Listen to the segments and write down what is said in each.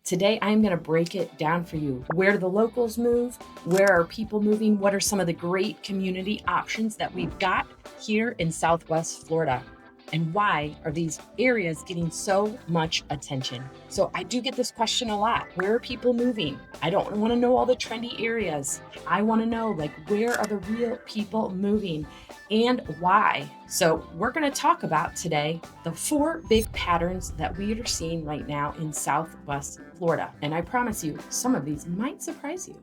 Today, I'm going to break it down for you. Where do the locals move? Where are people moving? What are some of the great community options that we've got here in Southwest Florida? And why are these areas getting so much attention? So I do get this question a lot. Where are people moving? I don't want to know all the trendy areas. I want to know, where are the real people moving and why? So we're going to talk about today the 4 big patterns that we are seeing right now in Southwest Florida. And I promise you, some of these might surprise you.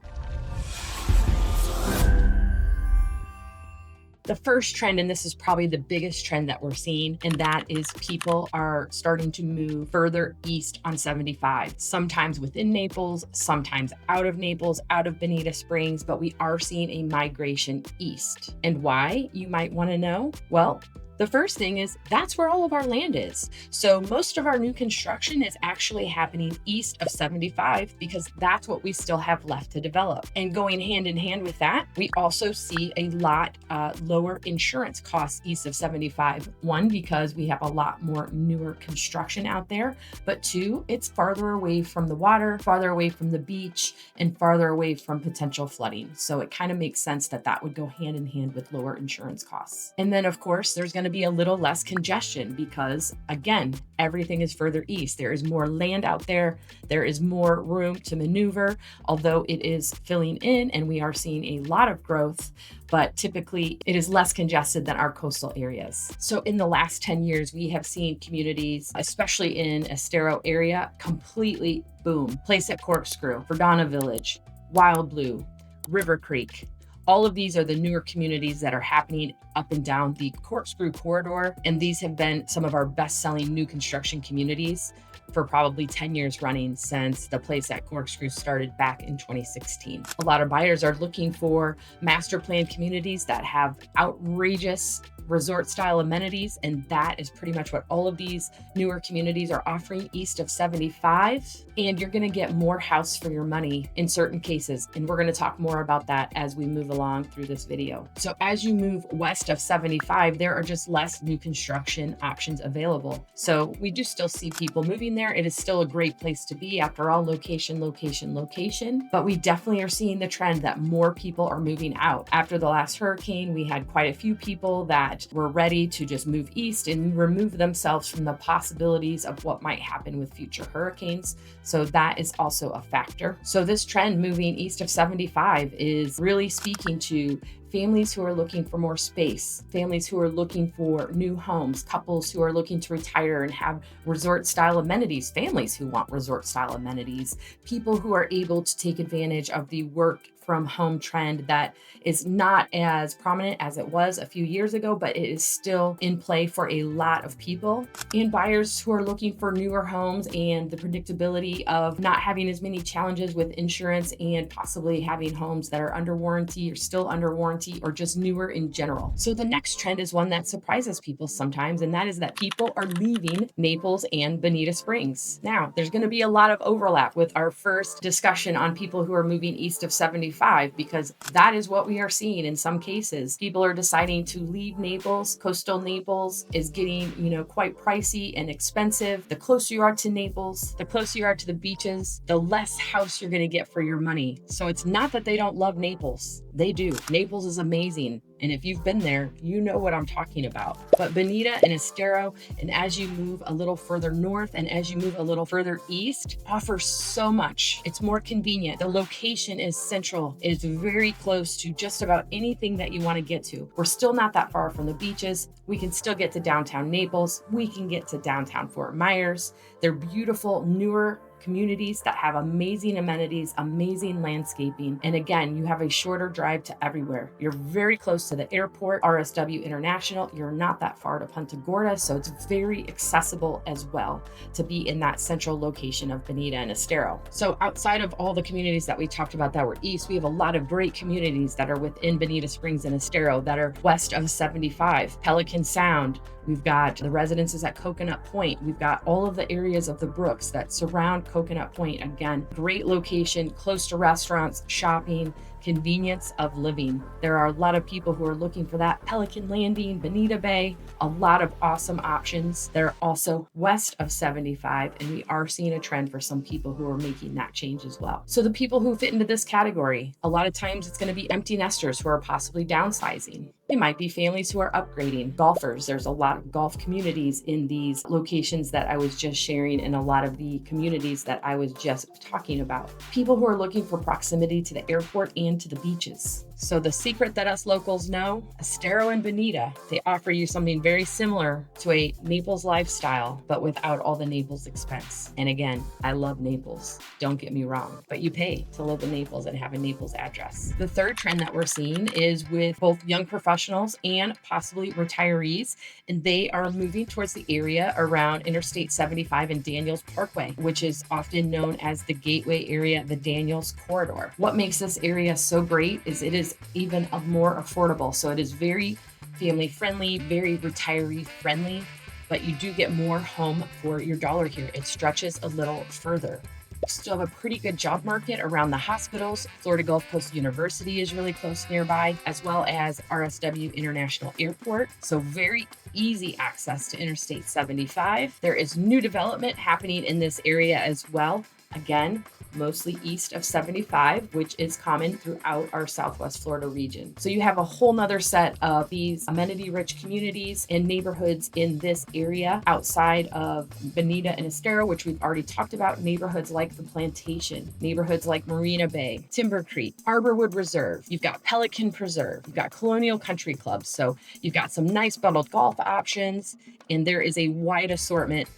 The first trend, and this is probably the biggest trend that we're seeing, and that is people are starting to move further east on 75, sometimes within Naples, sometimes out of Naples, out of Bonita Springs, but we are seeing a migration east. And why, you might want to know? Well, the first thing is that's where all of our land is. So most of our new construction is actually happening east of 75 because that's what we still have left to develop. And going hand in hand with that, we also see a lot lower insurance costs east of 75. 1, because we have a lot more newer construction out there, but 2, it's farther away from the water, farther away from the beach, and farther away from potential flooding. So it kind of makes sense that that would go hand in hand with lower insurance costs. And then of course, there's going to be a little less congestion because, again, everything is further east. There is more land out there. There is more room to maneuver, although it is filling in and we are seeing a lot of growth, but typically it is less congested than our coastal areas. So in the last 10 years, we have seen communities, especially in Estero area, completely boom. Place at Corkscrew, Verdana Village, Wild Blue, River Creek. All of these are the newer communities that are happening up and down the Corkscrew corridor. And these have been some of our best-selling new construction communities for probably 10 years running since the place at Corkscrew started back in 2016. A lot of buyers are looking for master plan communities that have outrageous resort style amenities, and that is pretty much what all of these newer communities are offering east of 75. And you're going to get more house for your money in certain cases, and we're going to talk more about that as we move along through this video. So as you move west of 75, there are just less new construction options available. So we do still see people moving there. It is still a great place to be. After all, location, location, location. But we definitely are seeing the trend that more people are moving out. After the last hurricane, we had quite a few people that were ready to just move east and remove themselves from the possibilities of what might happen with future hurricanes. So that is also a factor. So this trend moving east of 75 is really speaking to families who are looking for more space, families who are looking for new homes, couples who are looking to retire and have resort style amenities, families who want resort style amenities, people who are able to take advantage of the work from home trend that is not as prominent as it was a few years ago, but it is still in play for a lot of people, and buyers who are looking for newer homes and the predictability of not having as many challenges with insurance and possibly having homes that are under warranty or still under warranty or just newer in general. So the next trend is one that surprises people sometimes, and that is that people are leaving Naples and Bonita Springs. Now, there's going to be a lot of overlap with our first discussion on people who are moving east of 75, because that is what we are seeing in some cases. People are deciding to leave Naples. Coastal Naples is getting, quite pricey and expensive. The closer you are to Naples, the closer you are to the beaches, the less house you're going to get for your money. So it's not that they don't love Naples. They do. Naples is amazing. And if you've been there, you know what I'm talking about. But Bonita and Estero, and as you move a little further north and as you move a little further east, offer so much. It's more convenient. The location is central. It's very close to just about anything that you want to get to. We're still not that far from the beaches. We can still get to downtown Naples. We can get to downtown Fort Myers. They're beautiful, newer communities that have amazing amenities, amazing landscaping. And again, you have a shorter drive to everywhere. You're very close to the airport, RSW International. You're not that far to Punta Gorda, so it's very accessible as well to be in that central location of Bonita and Estero. So outside of all the communities that we talked about that were east, we have a lot of great communities that are within Bonita Springs and Estero that are west of 75. Pelican Sound, We've got the residences at Coconut Point. We've got all of the areas of the brooks that surround Coconut Point. Again, great location, close to restaurants, shopping, convenience of living. There are a lot of people who are looking for that. Pelican Landing, Bonita Bay, a lot of awesome options. They're also west of 75, and we are seeing a trend for some people who are making that change as well. So the people who fit into this category, a lot of times it's going to be empty nesters who are possibly downsizing. They might be families who are upgrading, golfers. There's a lot of golf communities in these locations that I was just sharing, and a lot of the communities that I was just talking about. People who are looking for proximity to the airport and to the beaches. So the secret that us locals know, Estero and Bonita, they offer you something very similar to a Naples lifestyle, but without all the Naples expense. And again, I love Naples, don't get me wrong, but you pay to live in Naples and have a Naples address. The third trend that we're seeing is with both young professionals and possibly retirees, and they are moving towards the area around Interstate 75 and Daniels Parkway, which is often known as the gateway area, the Daniels Corridor. What makes this area so great is it is even more affordable. So it is very family friendly, very retiree friendly, but you do get more home for your dollar here. It stretches a little further. We still have a pretty good job market around the hospitals. Florida Gulf Coast University is really close nearby, as well as RSW International Airport. So very easy access to Interstate 75. There is new development happening in this area as well. Again, mostly east of 75, which is common throughout our Southwest Florida region. So you have a whole nother set of these amenity-rich communities and neighborhoods in this area outside of Bonita and Estero, which we've already talked about. Neighborhoods like the Plantation, neighborhoods like Marina Bay, Timber Creek, Arborwood Reserve. You've got Pelican Preserve. You've got Colonial Country Clubs. So you've got some nice bundled golf options, and there is a wide assortment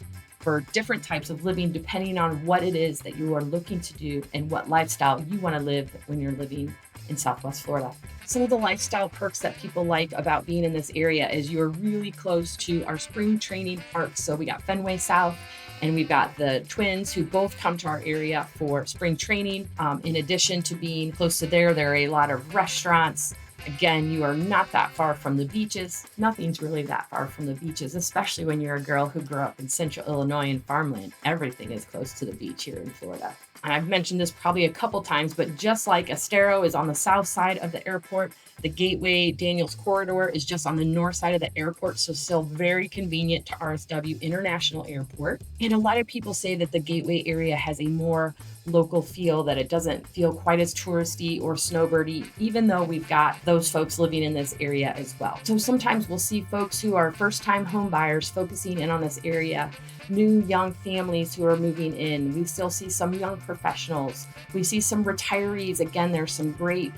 for different types of living, depending on what it is that you are looking to do and what lifestyle you want to live when you're living in Southwest Florida. Some of the lifestyle perks that people like about being in this area is you're really close to our spring training parks. So we got Fenway South, and we've got the Twins, who both come to our area for spring training. In addition to being close to there are a lot of restaurants. Again, you are not that far from the beaches. Nothing's really that far from the beaches, especially when you're a girl who grew up in central Illinois and farmland. Everything is close to the beach here in Florida. And I've mentioned this probably a couple times, but just like Estero is on the south side of the airport, the Gateway Daniels Corridor is just on the north side of the airport, so still very convenient to RSW International Airport. And a lot of people say that the Gateway area has a more local feel, that it doesn't feel quite as touristy or snowbirdy, even though we've got those folks living in this area as well. So sometimes we'll see folks who are first-time home buyers focusing in on this area, new young families who are moving in. We still see some young professionals. We see some retirees. Again, there's some great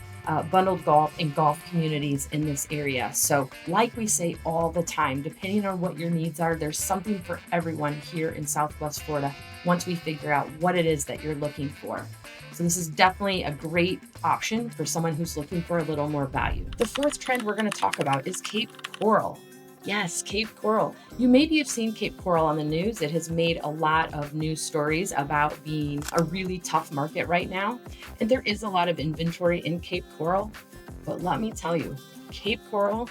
bundled golf and golf communities in this area. So like we say all the time, depending on what your needs are, there's something for everyone here in Southwest Florida once we figure out what it is that you're looking for. So this is definitely a great option for someone who's looking for a little more value. The fourth trend we're going to talk about is Cape Coral. Yes, Cape Coral. You maybe have seen Cape Coral on the news. It has made a lot of news stories about being a really tough market right now. And there is a lot of inventory in Cape Coral. But let me tell you, Cape Coral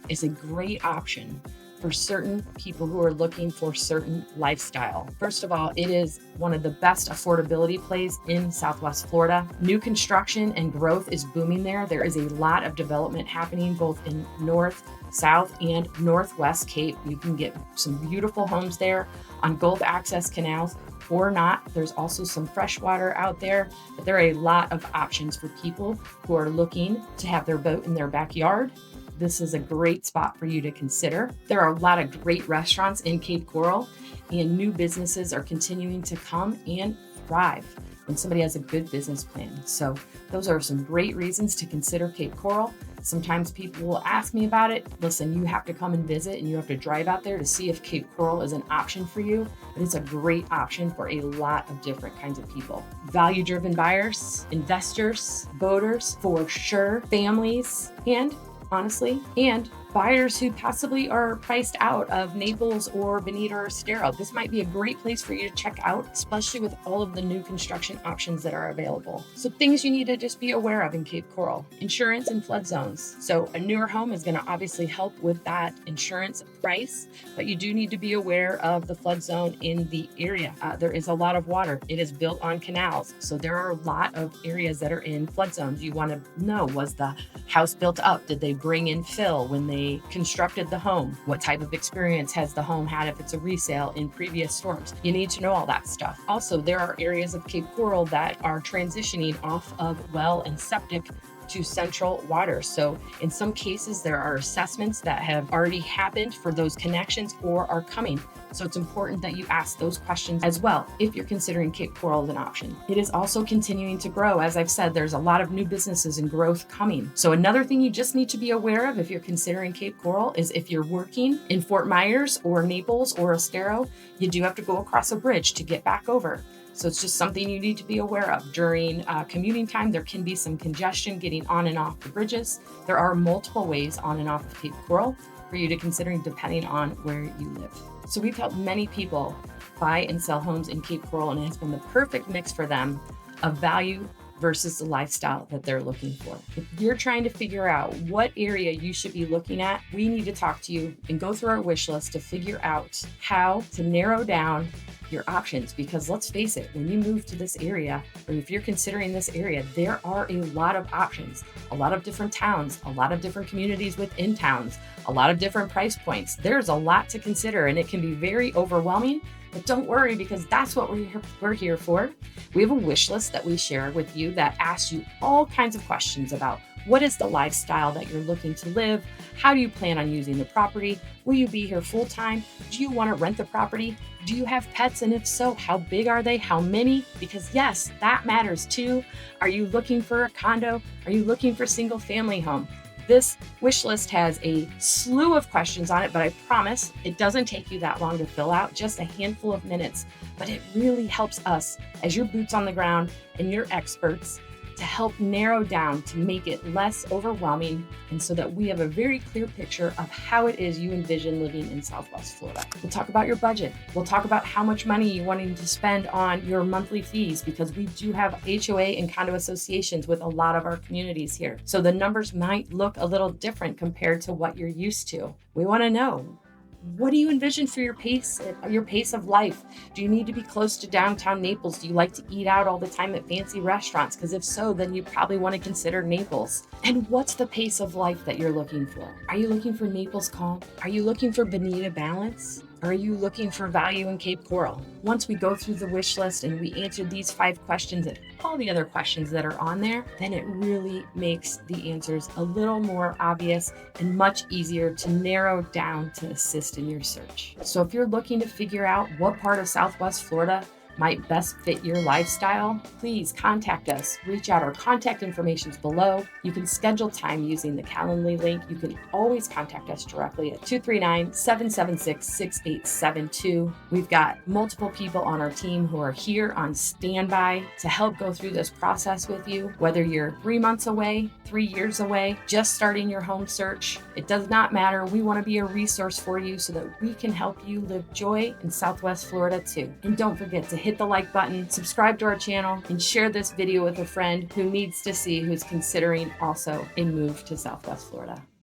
is a great option for certain people who are looking for certain lifestyle. First of all, it is one of the best affordability plays in Southwest Florida. New construction and growth is booming there. There is a lot of development happening both in North, South, and Northwest Cape. You can get some beautiful homes there on Gulf access canals or not. There's also some fresh water out there, but there are a lot of options for people who are looking to have their boat in their backyard. This is a great spot for you to consider. There are a lot of great restaurants in Cape Coral, and new businesses are continuing to come and thrive when somebody has a good business plan. So those are some great reasons to consider Cape Coral. Sometimes people will ask me about it. Listen, you have to come and visit, and you have to drive out there to see if Cape Coral is an option for you. But it's a great option for a lot of different kinds of people. Value-driven buyers, investors, boaters, for sure, families, and honestly, and buyers who possibly are priced out of Naples or Bonita or Estero. This might be a great place for you to check out, especially with all of the new construction options that are available. So things you need to just be aware of in Cape Coral: insurance and flood zones. So a newer home is going to obviously help with that insurance price, but you do need to be aware of the flood zone in the area. There is a lot of water. It is built on canals. So there are a lot of areas that are in flood zones. You want to know, was the house built up? Did they bring in fill when they constructed the home? What type of experience has the home had if it's a resale in previous storms? You need to know all that stuff. Also, there are areas of Cape Coral that are transitioning off of well and septic to central water. So in some cases, there are assessments that have already happened for those connections or are coming. So it's important that you ask those questions as well if you're considering Cape Coral as an option. It is also continuing to grow. As I've said, there's a lot of new businesses and growth coming. So another thing you just need to be aware of if you're considering Cape Coral is if you're working in Fort Myers or Naples or Estero, you do have to go across a bridge to get back over. So it's just something you need to be aware of. During commuting time, there can be some congestion getting on and off the bridges. There are multiple ways on and off of Cape Coral for you to consider depending on where you live. So we've helped many people buy and sell homes in Cape Coral, and it has been the perfect mix for them of value versus the lifestyle that they're looking for. If you're trying to figure out what area you should be looking at, we need to talk to you and go through our wish list to figure out how to narrow down your options. Because let's face it, when you move to this area, or if you're considering this area, there are a lot of options, a lot of different towns, a lot of different communities within towns, a lot of different price points. There's a lot to consider, and it can be very overwhelming. But don't worry, because that's what we're here for. We have a wish list that we share with you that asks you all kinds of questions about what is the lifestyle that you're looking to live? How do you plan on using the property? Will you be here full time? Do you want to rent the property? Do you have pets? And if so, how big are they? How many? Because yes, that matters too. Are you looking for a condo? Are you looking for a single family home? This wish list has a slew of questions on it, but I promise it doesn't take you that long to fill out, just a handful of minutes. But it really helps us as your boots on the ground and your experts to help narrow down, to make it less overwhelming, and so that we have a very clear picture of how it is you envision living in Southwest Florida. We'll talk about your budget. We'll talk about how much money you're wanting to spend on your monthly fees, because we do have HOA and condo associations with a lot of our communities here. So the numbers might look a little different compared to what you're used to. We want to know, what do you envision for your pace of life? Do you need to be close to downtown Naples? Do you like to eat out all the time at fancy restaurants? Because if so, then you probably want to consider Naples. And what's the pace of life that you're looking for? Are you looking for Naples calm? Are you looking for Bonita balance? Or are you looking for value in Cape Coral? Once we go through the wish list and we answer these 5 questions and all the other questions that are on there, then it really makes the answers a little more obvious and much easier to narrow down to assist in your search. So if you're looking to figure out what part of Southwest Florida might best fit your lifestyle, please contact us. Reach out. Our contact information is below. You can schedule time using the Calendly link. You can always contact us directly at 239-776-6872. We've got multiple people on our team who are here on standby to help go through this process with you. Whether you're 3 months away, 3 years away, just starting your home search, it does not matter. We want to be a resource for you so that we can help you live joy in Southwest Florida too. And don't forget to hit the like button, subscribe to our channel, and share this video with a friend who needs to see, who's considering also a move to Southwest Florida.